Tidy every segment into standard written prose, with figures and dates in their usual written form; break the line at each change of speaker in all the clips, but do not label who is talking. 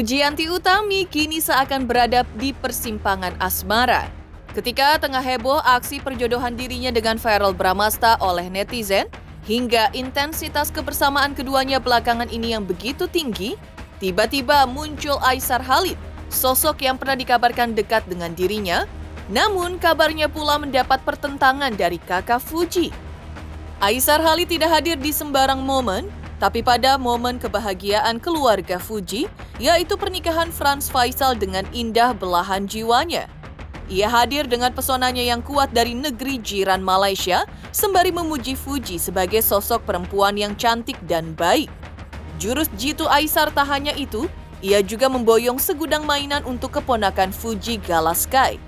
Fujianti Utami kini seakan berada di persimpangan asmara. Ketika tengah heboh aksi perjodohan dirinya dengan Verrell Bramasta oleh netizen, hingga intensitas kebersamaan keduanya belakangan ini yang begitu tinggi, tiba-tiba muncul Aisar Khalid, sosok yang pernah dikabarkan dekat dengan dirinya, namun kabarnya pula mendapat pertentangan dari kakak Fuji. Aisar Khalid tidak hadir di sembarang momen, tapi pada momen kebahagiaan keluarga Fuji, yaitu pernikahan Franz Faisal dengan indah belahan jiwanya. Ia hadir dengan pesonanya yang kuat dari negeri jiran Malaysia, sembari memuji Fuji sebagai sosok perempuan yang cantik dan baik. Jurus jitu Aisar tak hanya itu, ia juga memboyong segudang mainan untuk keponakan Fuji Galaskai.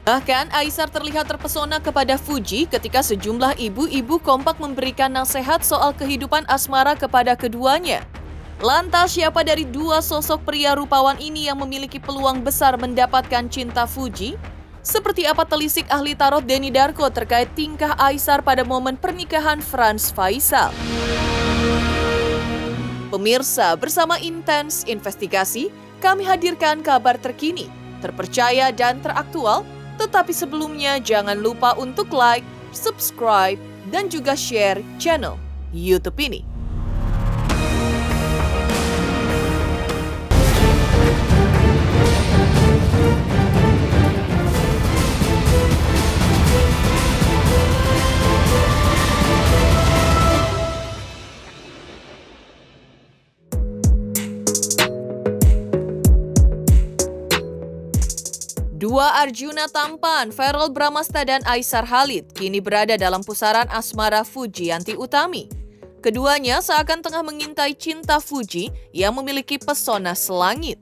Bahkan Aisar terlihat terpesona kepada Fuji ketika sejumlah ibu-ibu kompak memberikan nasihat soal kehidupan asmara kepada keduanya. Lantas siapa dari dua sosok pria rupawan ini yang memiliki peluang besar mendapatkan cinta Fuji? Seperti apa telisik ahli tarot Denny Darko terkait tingkah Aisar pada momen pernikahan Franz Faisal? Pemirsa, bersama Intens Investigasi, kami hadirkan kabar terkini, terpercaya dan teraktual. Tetapi sebelumnya jangan lupa untuk like, subscribe, dan juga share channel YouTube ini. Dua Arjuna tampan, Verrell Bramasta dan Aisar Khalid, kini berada dalam pusaran asmara Fujianti Utami. Keduanya seakan tengah mengintai cinta Fuji yang memiliki pesona selangit.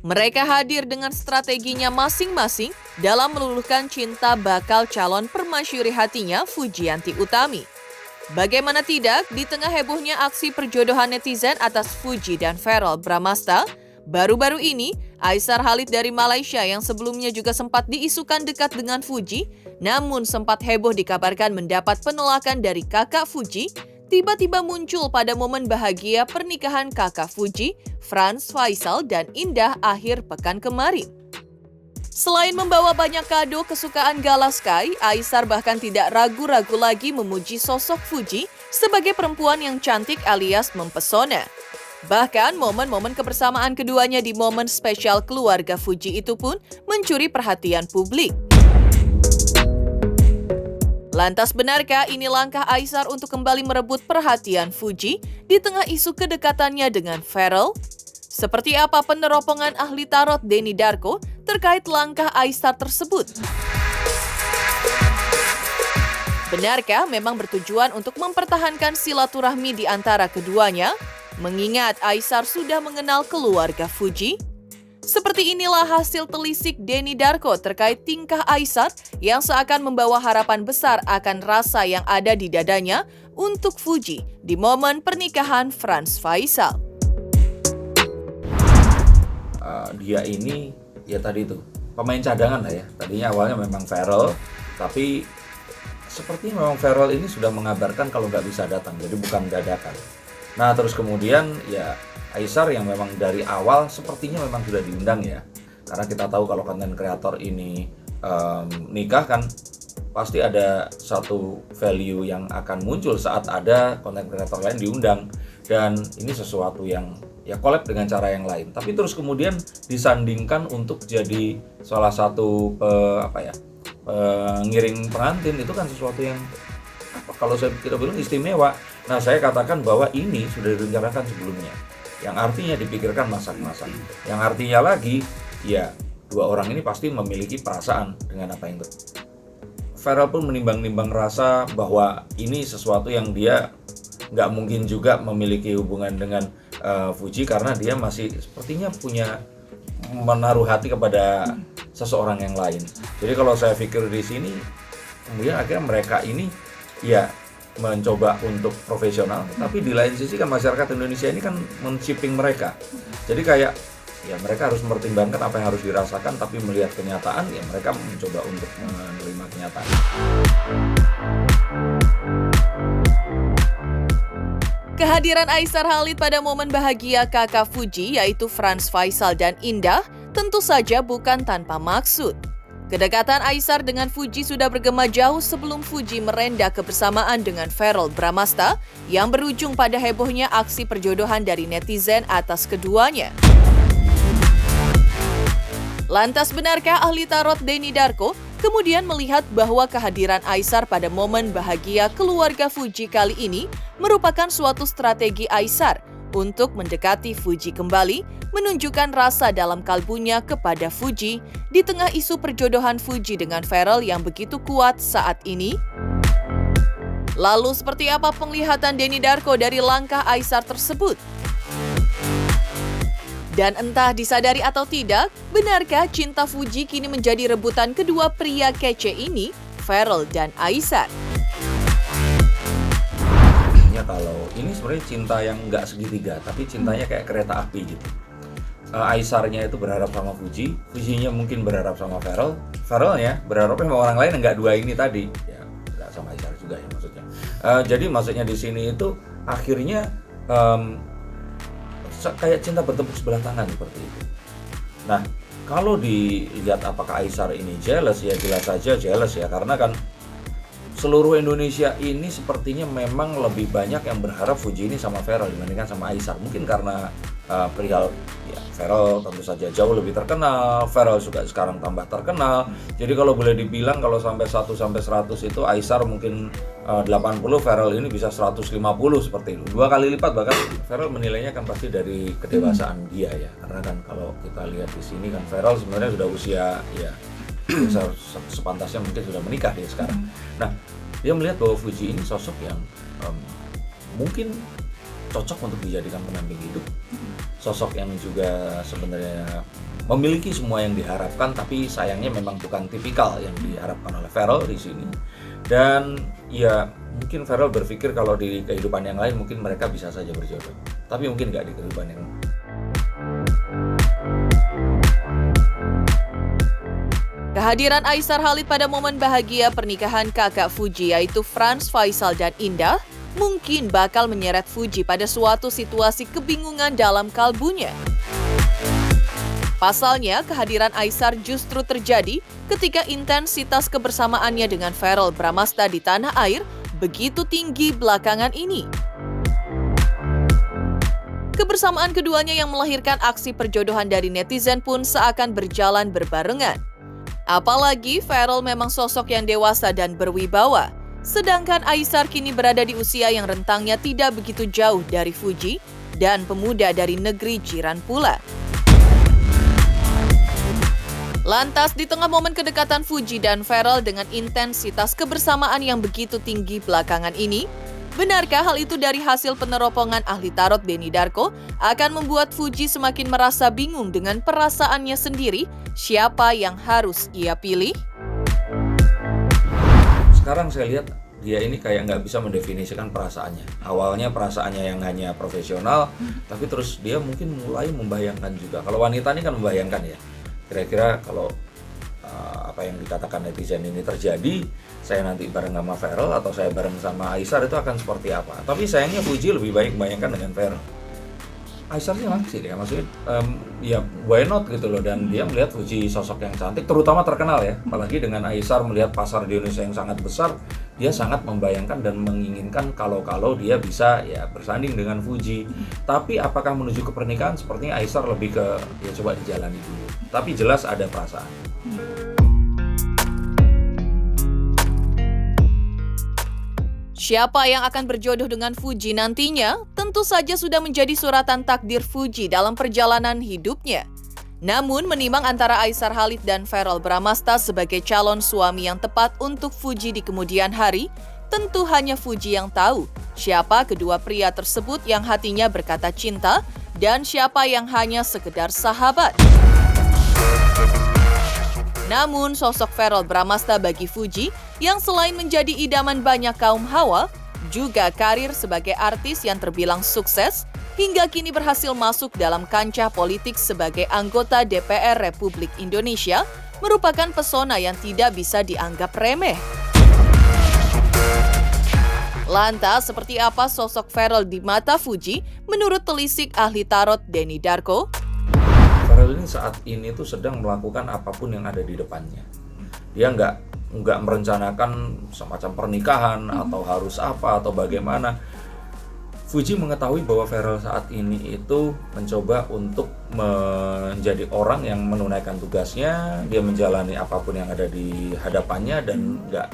Mereka hadir dengan strateginya masing-masing dalam meluluhkan cinta bakal calon permasyuri hatinya Fujianti Utami. Bagaimana tidak, di tengah hebohnya aksi perjodohan netizen atas Fuji dan Verrell Bramasta, baru-baru ini, Aisar Khalid dari Malaysia yang sebelumnya juga sempat diisukan dekat dengan Fuji, namun sempat heboh dikabarkan mendapat penolakan dari kakak Fuji, tiba-tiba muncul pada momen bahagia pernikahan kakak Fuji, Franz Faisal dan Indah akhir pekan kemarin. Selain membawa banyak kado kesukaan Galaskai, Aisar bahkan tidak ragu-ragu lagi memuji sosok Fuji sebagai perempuan yang cantik alias mempesona. Bahkan momen-momen kebersamaan keduanya di momen spesial keluarga Fuji itu pun mencuri perhatian publik. Lantas benarkah ini langkah Aisar untuk kembali merebut perhatian Fuji di tengah isu kedekatannya dengan Verrell? Seperti apa peneropongan ahli tarot Denny Darko terkait langkah Aisar tersebut? Benarkah memang bertujuan untuk mempertahankan silaturahmi di antara keduanya? Mengingat Aisar sudah mengenal keluarga Fuji? Seperti inilah hasil telisik Denny Darko terkait tingkah Aisar yang seakan membawa harapan besar akan rasa yang ada di dadanya untuk Fuji di momen pernikahan Franz Faisal.
Dia ini, ya tadi itu, pemain cadangan lah ya. Tadinya awalnya memang Verrell, tapi sepertinya memang Verrell ini sudah mengabarkan kalau nggak bisa datang, jadi bukan dadakan. Nah terus kemudian ya Aisar yang memang dari awal sepertinya memang sudah diundang ya. Karena kita tahu kalau konten kreator ini nikah kan pasti ada satu value yang akan muncul saat ada konten kreator lain diundang. Dan ini sesuatu yang ya collab dengan cara yang lain. Tapi terus kemudian disandingkan untuk jadi salah satu pengiring pengantin, itu kan sesuatu yang kalau kita bilang istimewa. Nah saya katakan bahwa ini sudah direncanakan sebelumnya, yang artinya dipikirkan masak-masak, yang artinya lagi ya dua orang ini pasti memiliki perasaan dengan apa yang terjadi. Verrell pun menimbang-nimbang rasa bahwa ini sesuatu yang dia nggak mungkin juga memiliki hubungan dengan Fuji, karena dia masih sepertinya punya menaruh hati kepada seseorang yang lain. Jadi kalau saya pikir di sini kemudian akhirnya mereka ini ya mencoba untuk profesional, tapi di lain sisi kan masyarakat Indonesia ini kan men-shipping mereka. Jadi kayak ya mereka harus mempertimbangkan apa yang harus dirasakan, tapi melihat kenyataan ya mereka mencoba untuk menerima kenyataan.
Kehadiran Aisar Khalid pada momen bahagia kakak Fuji yaitu Franz Faisal dan Indah tentu saja bukan tanpa maksud. Kedekatan Aisar dengan Fuji sudah bergema jauh sebelum Fuji merenda kebersamaan dengan Verrell Bramasta yang berujung pada hebohnya aksi perjodohan dari netizen atas keduanya. Lantas benarkah ahli tarot Denny Darko kemudian melihat bahwa kehadiran Aisar pada momen bahagia keluarga Fuji kali ini merupakan suatu strategi Aisar untuk mendekati Fuji kembali, menunjukkan rasa dalam kalbunya kepada Fuji di tengah isu perjodohan Fuji dengan Verrell yang begitu kuat saat ini? Lalu seperti apa penglihatan Denny Darko dari langkah Aisar tersebut? Dan entah disadari atau tidak, benarkah cinta Fuji kini menjadi rebutan kedua pria kece ini, Verrell dan Aisar?
Ya kalau ini sebenarnya cinta yang nggak segitiga, tapi cintanya kayak kereta api gitu. Aisarnya itu berharap sama Fuji, Fujinya mungkin berharap sama Verrell, Verrellnya berharap sama orang lain, nggak dua ini tadi. Ya nggak sama Aisar juga ya maksudnya. Jadi maksudnya di sini itu akhirnya kayak cinta bertepuk sebelah tangan seperti itu. Nah, kalau dilihat apakah Aisar ini jealous, ya jelas saja jealous ya, karena kan seluruh Indonesia ini sepertinya memang lebih banyak yang berharap Fuji ini sama Verrell dibandingkan sama Aisar. Mungkin karena perihal ya Verrell tentu saja jauh lebih terkenal, Verrell juga sekarang tambah terkenal. Jadi kalau boleh dibilang kalau sampai 1 sampai 100 itu Aisar mungkin 80, Verrell ini bisa 150 seperti itu. 2 kali lipat, bahkan Verrell menilainya kan pasti dari kedewasaan dia ya. Karena kan kalau kita lihat di sini kan Verrell sebenarnya sudah usia ya sepantasnya mungkin sudah menikah dia sekarang. Nah, dia melihat bahwa Fuji ini sosok yang mungkin cocok untuk dijadikan pendamping hidup. Sosok yang juga sebenarnya memiliki semua yang diharapkan, tapi sayangnya memang bukan tipikal yang diharapkan oleh Verrell di sini. Dan ya mungkin Verrell berpikir kalau di kehidupan yang lain mungkin mereka bisa saja berjodoh, tapi mungkin nggak di kehidupan yang
Kehadiran Aisar Khalid pada momen bahagia pernikahan kakak Fuji yaitu Franz Faisal dan Indah mungkin bakal menyeret Fuji pada suatu situasi kebingungan dalam kalbunya. Pasalnya, kehadiran Aisar justru terjadi ketika intensitas kebersamaannya dengan Verrell Bramasta di tanah air begitu tinggi belakangan ini. Kebersamaan keduanya yang melahirkan aksi perjodohan dari netizen pun seakan berjalan berbarengan. Apalagi Verrell memang sosok yang dewasa dan berwibawa, sedangkan Aisar kini berada di usia yang rentangnya tidak begitu jauh dari Fuji dan pemuda dari negeri jiran pula. Lantas, di tengah momen kedekatan Fuji dan Verrell dengan intensitas kebersamaan yang begitu tinggi belakangan ini, benarkah hal itu dari hasil peneropongan ahli tarot Denny Darko akan membuat Fuji semakin merasa bingung dengan perasaannya sendiri, siapa yang harus ia pilih?
Sekarang saya lihat dia ini kayak nggak bisa mendefinisikan perasaannya. Awalnya perasaannya yang hanya profesional, tapi terus dia mungkin mulai membayangkan juga. Kalau wanita ini kan membayangkan ya, kira-kira kalau apa yang dikatakan netizen ini terjadi, saya nanti bareng sama Verrell atau saya bareng sama Aisar itu akan seperti apa. Tapi sayangnya Fuji lebih baik membayangkan dengan Verrell. Aisar sih langsir ya, maksudnya ya why not gitu loh. Dan dia melihat Fuji sosok yang cantik, terutama terkenal ya. Apalagi dengan Aisar melihat pasar di Indonesia yang sangat besar, dia sangat membayangkan dan menginginkan kalau dia bisa ya bersanding dengan Fuji. Tapi apakah menuju ke pernikahan, sepertinya Aisar lebih ke ya coba dijalani dulu. Tapi jelas ada perasaan.
Siapa yang akan berjodoh dengan Fuji nantinya tentu saja sudah menjadi suratan takdir Fuji dalam perjalanan hidupnya. Namun, menimbang antara Aisar Khalid dan Verrell Bramasta sebagai calon suami yang tepat untuk Fuji di kemudian hari, tentu hanya Fuji yang tahu siapa kedua pria tersebut yang hatinya berkata cinta dan siapa yang hanya sekedar sahabat. Namun, sosok Verrell Bramasta bagi Fuji yang selain menjadi idaman banyak kaum hawa, juga karir sebagai artis yang terbilang sukses, hingga kini berhasil masuk dalam kancah politik sebagai anggota DPR Republik Indonesia, merupakan pesona yang tidak bisa dianggap remeh. Lantas, seperti apa sosok Farel di mata Fuji menurut telisik ahli tarot Denny Darko?
Farel ini saat ini tuh sedang melakukan apapun yang ada di depannya. Dia nggak merencanakan semacam pernikahan atau harus apa atau bagaimana. Fuji mengetahui bahwa Farel saat ini itu mencoba untuk menjadi orang yang menunaikan tugasnya, dia menjalani apapun yang ada di hadapannya dan nggak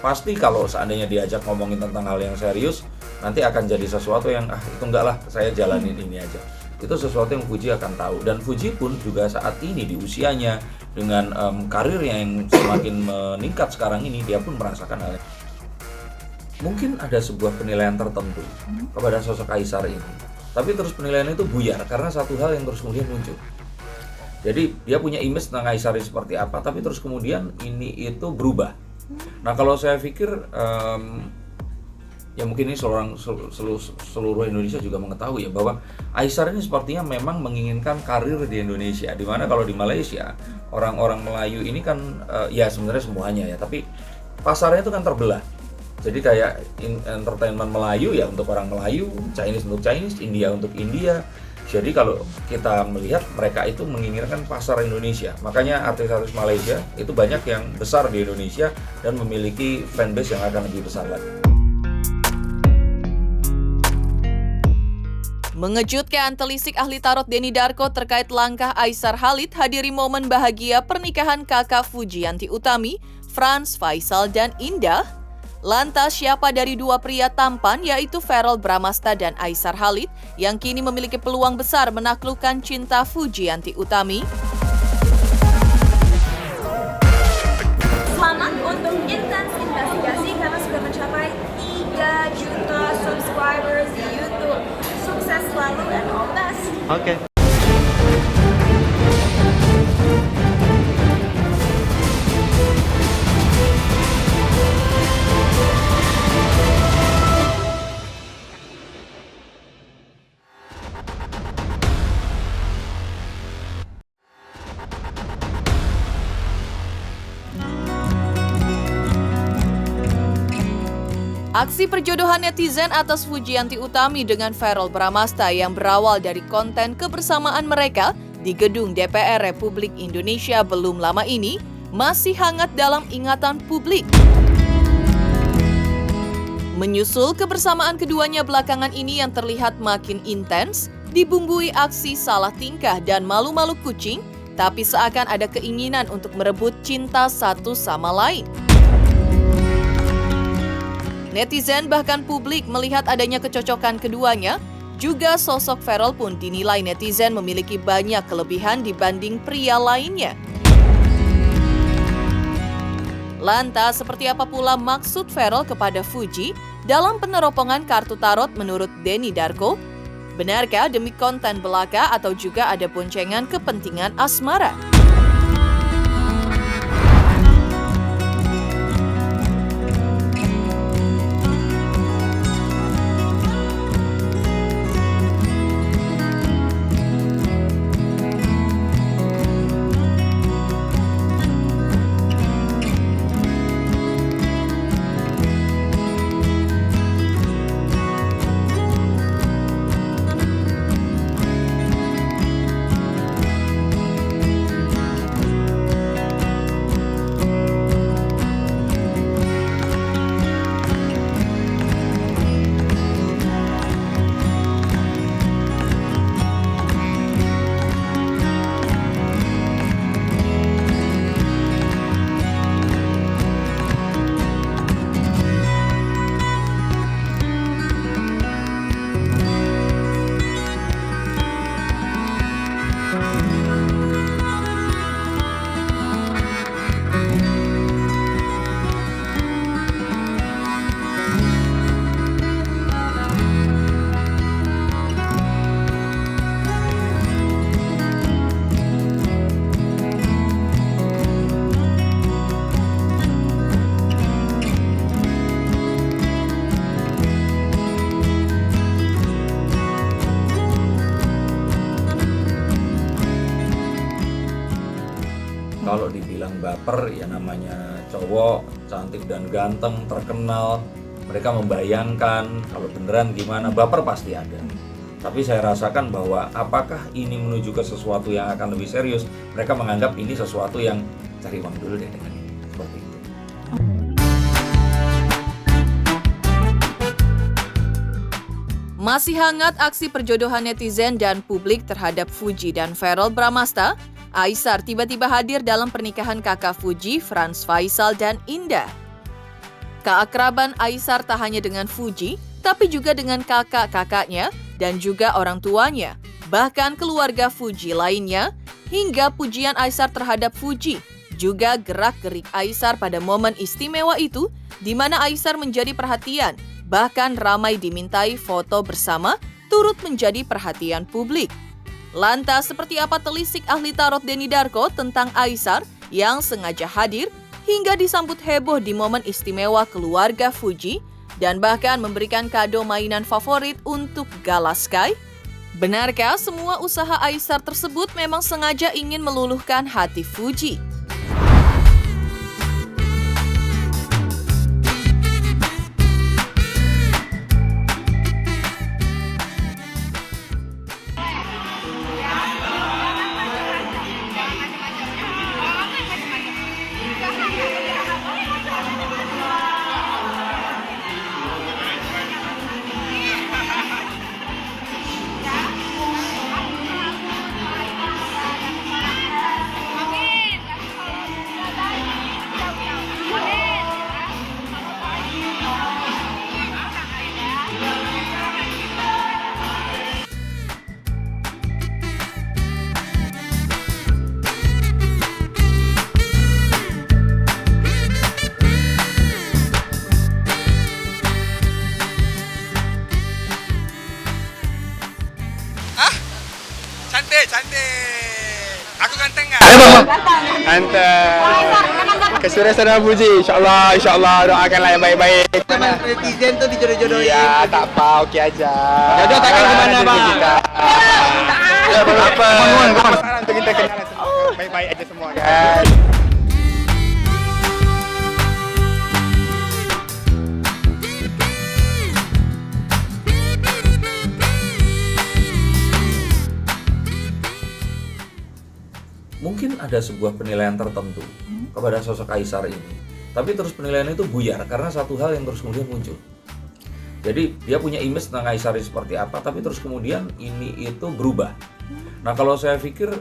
pasti kalau seandainya diajak ngomongin tentang hal yang serius nanti akan jadi sesuatu yang itu enggak lah, saya jalanin ini aja. Itu sesuatu yang Fuji akan tahu, dan Fuji pun juga saat ini di usianya dengan karirnya yang semakin meningkat sekarang ini, dia pun merasakan hal yang mungkin ada sebuah penilaian tertentu kepada sosok Kaisar ini, tapi terus penilaian itu buyar karena satu hal yang terus kemudian muncul. Jadi dia punya image tentang Kaisar ini seperti apa, tapi terus kemudian ini itu berubah. Nah kalau saya pikir ya mungkin ini seluruh Indonesia juga mengetahui ya bahwa Kaisar ini sepertinya memang menginginkan karir di Indonesia, dimana kalau di Malaysia orang-orang Melayu ini kan ya sebenarnya semuanya ya, tapi pasarnya itu kan terbelah. Jadi kayak entertainment Melayu ya untuk orang Melayu, Chinese untuk Chinese, India untuk India. Jadi kalau kita melihat mereka itu menginginkan pasar Indonesia. Makanya artis-artis Malaysia itu banyak yang besar di Indonesia dan memiliki fanbase yang akan lebih besar lagi.
Mengejutkan, telisik ahli tarot Denny Darko terkait langkah Aisar Khalid hadiri momen bahagia pernikahan kakak Fujianti Utami, Franz, Faisal, dan Indah. Lantas siapa dari dua pria tampan yaitu Farel Bramastha dan Aisar Khalid yang kini memiliki peluang besar menaklukkan cinta Fujianti Utami?
Selamat untuk Intens Investigasi karena sudah mencapai 3 juta subscribers di YouTube. Sukses selalu and all the best.
Oke.
Aksi perjodohan netizen atas Fujianti Utami dengan Farel Bramastha yang berawal dari konten kebersamaan mereka di gedung DPR Republik Indonesia belum lama ini masih hangat dalam ingatan publik. Menyusul kebersamaan keduanya belakangan ini yang terlihat makin intens, dibumbui aksi salah tingkah dan malu-malu kucing, tapi seakan ada keinginan untuk merebut cinta satu sama lain. Netizen bahkan publik melihat adanya kecocokan keduanya, juga sosok Farel pun dinilai netizen memiliki banyak kelebihan dibanding pria lainnya. Lantas, seperti apa pula maksud Farel kepada Fuji dalam peneropongan kartu tarot menurut Denny Darko? Benarkah demi konten belaka atau juga ada boncengan kepentingan asmara?
Kalau dibilang baper ya namanya cowok cantik dan ganteng terkenal, mereka membayangkan kalau beneran gimana, baper pasti ada. Tapi saya rasakan bahwa apakah ini menuju ke sesuatu yang akan lebih serius, mereka menganggap ini sesuatu yang cari uang dulu deh dengan ini, seperti itu.
Masih hangat aksi perjodohan netizen dan publik terhadap Fuji dan Verrell Bramasta, Aisar tiba-tiba hadir dalam pernikahan kakak Fuji, Franz Faisal dan Indah. Keakraban Aisar tak hanya dengan Fuji, tapi juga dengan kakak-kakaknya dan juga orang tuanya, bahkan keluarga Fuji lainnya, hingga pujian Aisar terhadap Fuji. Juga gerak-gerik Aisar pada momen istimewa itu, di mana Aisar menjadi perhatian, bahkan ramai dimintai foto bersama, turut menjadi perhatian publik. Lantas, seperti apa telisik ahli tarot Denny Darko tentang Aisar yang sengaja hadir hingga disambut heboh di momen istimewa keluarga Fuji dan bahkan memberikan kado mainan favorit untuk Gala Sky? Benarkah semua usaha Aisar tersebut memang sengaja ingin meluluhkan hati Fuji?
Cantik. Aku ganteng nggak? Ganteng. Kesuksesan sama Fuji, insyaAllah doakanlah yang baik-baik.
Teman netizen tuh dijodoh-jodohin.
Ya, tak apa, oke aja.
Jodoh takkan kemana, Bang?
Apa? Untuk kita kenalan semua, baik-baik aja semua kan.
Mungkin ada sebuah penilaian tertentu kepada sosok Aisar ini, tapi terus penilaian itu buyar karena satu hal yang terus kemudian muncul. Jadi dia punya image tentang Aisar ini seperti apa, tapi terus kemudian ini itu berubah. Nah kalau saya pikir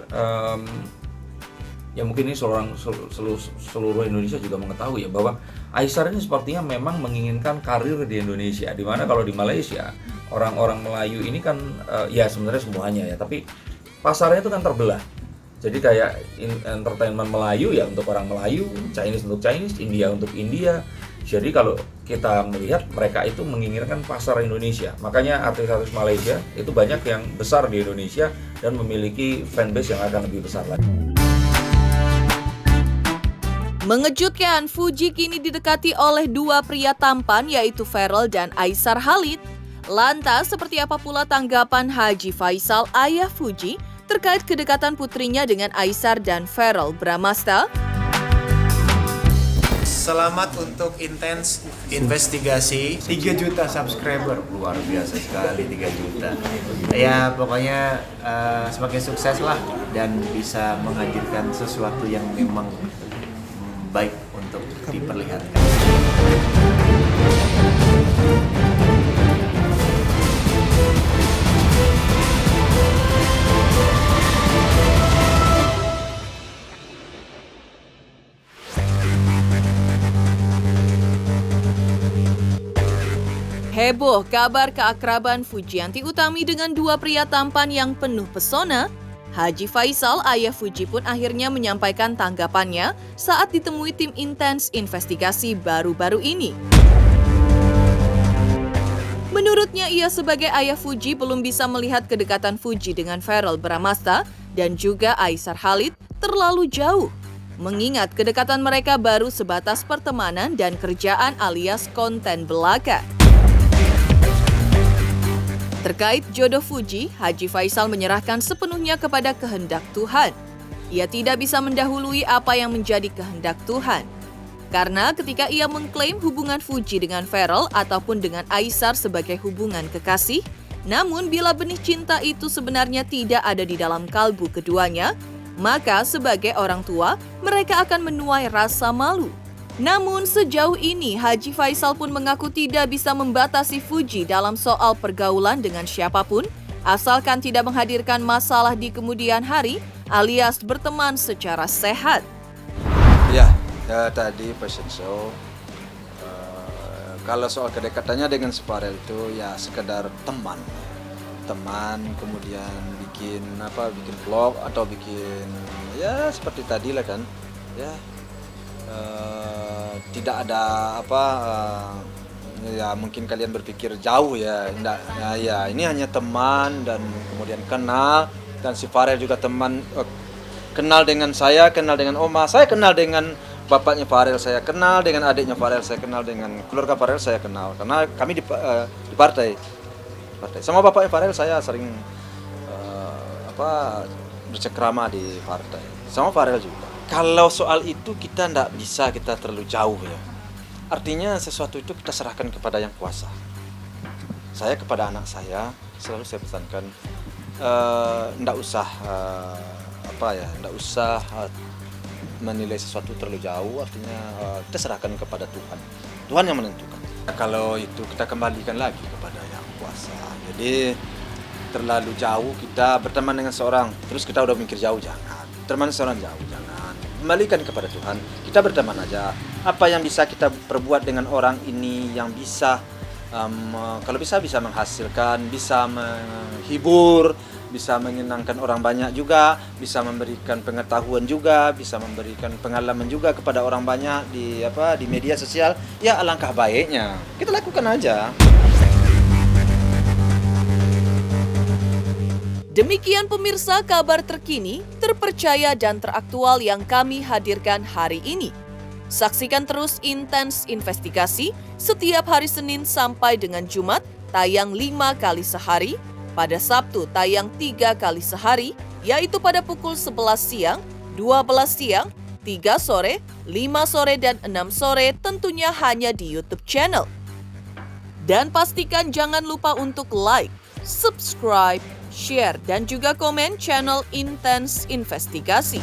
ya mungkin ini seluruh Indonesia juga mengetahui ya bahwa Aisar ini sepertinya memang menginginkan karir di Indonesia, dimana kalau di Malaysia orang-orang Melayu ini kan ya sebenarnya semuanya ya, tapi pasarnya itu kan terbelah. Jadi kayak entertainment Melayu ya untuk orang Melayu, Chinese untuk Chinese, India untuk India. Jadi kalau kita melihat mereka itu menginginkan pasar Indonesia. Makanya artis-artis Malaysia itu banyak yang besar di Indonesia dan memiliki fanbase yang akan lebih besar lagi.
Mengejutkan, Fuji kini didekati oleh dua pria tampan yaitu Verrell dan Aisar Khalid. Lantas, seperti apa pula tanggapan Haji Faisal, ayah Fuji, terkait kedekatan putrinya dengan Aisar dan Verrell Bramasta?
Selamat untuk intens investigasi 3 juta subscriber. Luar biasa sekali 3 juta. Ya pokoknya semakin sukses lah dan bisa menghadirkan sesuatu yang memang baik untuk diperlihatkan.
Heboh kabar keakraban Fujianti Utami dengan dua pria tampan yang penuh pesona. Haji Faisal, ayah Fuji pun akhirnya menyampaikan tanggapannya saat ditemui tim intens investigasi baru-baru ini. Menurutnya, ia sebagai ayah Fuji belum bisa melihat kedekatan Fuji dengan Verrell Bramasta dan juga Aisar Khalid terlalu jauh. Mengingat kedekatan mereka baru sebatas pertemanan dan kerjaan alias konten belaka. Terkait jodoh Fuji, Haji Faisal menyerahkan sepenuhnya kepada kehendak Tuhan. Ia tidak bisa mendahului apa yang menjadi kehendak Tuhan. Karena ketika ia mengklaim hubungan Fuji dengan Farel ataupun dengan Aisar sebagai hubungan kekasih, namun bila benih cinta itu sebenarnya tidak ada di dalam kalbu keduanya, maka sebagai orang tua, mereka akan menuai rasa malu. Namun sejauh ini Haji Faisal pun mengaku tidak bisa membatasi Fuji dalam soal pergaulan dengan siapapun, asalkan tidak menghadirkan masalah di kemudian hari alias berteman secara sehat.
Ya, tadi fashion show. Kalau soal kedekatannya dengan Farel itu ya sekedar teman, kemudian bikin vlog atau bikin ya seperti tadi lah kan, ya. Tidak ada ya mungkin kalian berpikir jauh ya, enggak, ya ini hanya teman dan kemudian kenal, dan si Farel juga teman, kenal dengan saya, kenal dengan Oma, saya kenal dengan bapaknya Farel, saya kenal dengan adiknya Farel, saya kenal dengan keluarga Farel, saya kenal karena kami di partai. Sama bapaknya Farel saya sering bercengkrama di partai, sama Farel juga. Kalau soal itu kita tidak bisa terlalu jauh ya. Artinya sesuatu itu kita serahkan kepada yang kuasa. Saya kepada anak saya selalu saya pesankan, tidak usah tidak usah menilai sesuatu terlalu jauh. Artinya kita serahkan kepada Tuhan. Tuhan yang menentukan. Kalau itu kita kembalikan lagi kepada yang kuasa. Jadi terlalu jauh kita berteman dengan seorang, terus kita udah mikir jauh, jangan. Teman seorang jauh, jangan. Kembalikan kepada Tuhan, kita berteman aja. Apa yang bisa kita perbuat dengan orang ini yang bisa, kalau bisa menghasilkan, bisa menghibur, bisa menyenangkan orang banyak juga, bisa memberikan pengetahuan juga, bisa memberikan pengalaman juga kepada orang banyak di media sosial, ya alangkah baiknya. Kita lakukan aja.
Demikian pemirsa kabar terkini, terpercaya dan teraktual yang kami hadirkan hari ini. Saksikan terus Intens Investigasi setiap hari Senin sampai dengan Jumat tayang 5 kali sehari, pada Sabtu tayang 3 kali sehari, yaitu pada pukul 11 siang, 12 siang, 3 sore, 5 sore, dan 6 sore tentunya hanya di YouTube channel. Dan pastikan jangan lupa untuk like, subscribe, share, dan juga komen channel Intens Investigasi.